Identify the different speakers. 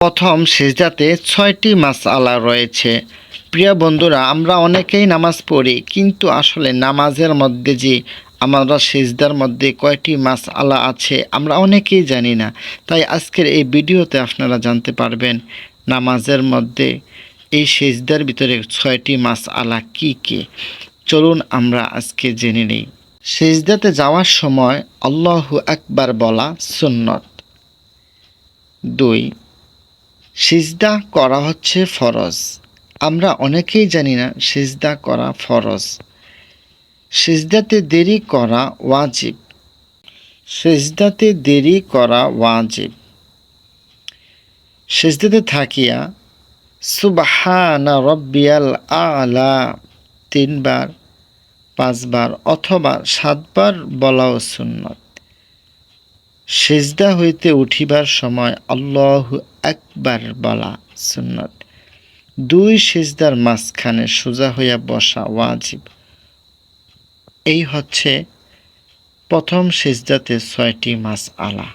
Speaker 1: প্রথম সিজদাতে ৬টি মাসআলা রয়েছে। প্রিয় বন্ধুরা, আমরা অনেকেই নামাজ পড়ি, কিন্তু আসলে নামাজের মধ্যে যে আমরা সিজদার মধ্যে কয়টি মাসআলা আছে আমরা অনেকেই জানি না। তাই আজকের এই ভিডিওতে আপনারা জানতে পারবেন নামাজের মধ্যে এই সিজদার ভিতরে ৬টি মাসআলা কি কি। চলুন আমরা আজকে জেনে নিই। সিজদাতে যাওয়ার সময় আল্লাহু আকবার বলা সুন্নত। ২. সিজদা করা হচ্ছে ফরজ। আমরা অনেকেই জানি না সিজদা করা ফরজ। সিজদাতে দেরি করা ওয়াজিব। সিজদাতে দেরি করা ওয়াজিব। সিজদাতে থাকিয়া সুবহানা রব্বিয়াল আ'লা ৩ বার, ৫ বার অথবা ৭ বার বলাও সুন্নত। সিজদা হইতে উঠিবার সময় আল্লাহু আকবার বলা সুন্নত। ২ সিজদার মাঝখানে সোজা হইয়া বসা ওয়াজিব। এই হচ্ছে প্রথম সিজদাতে ৬টি মাসআলা।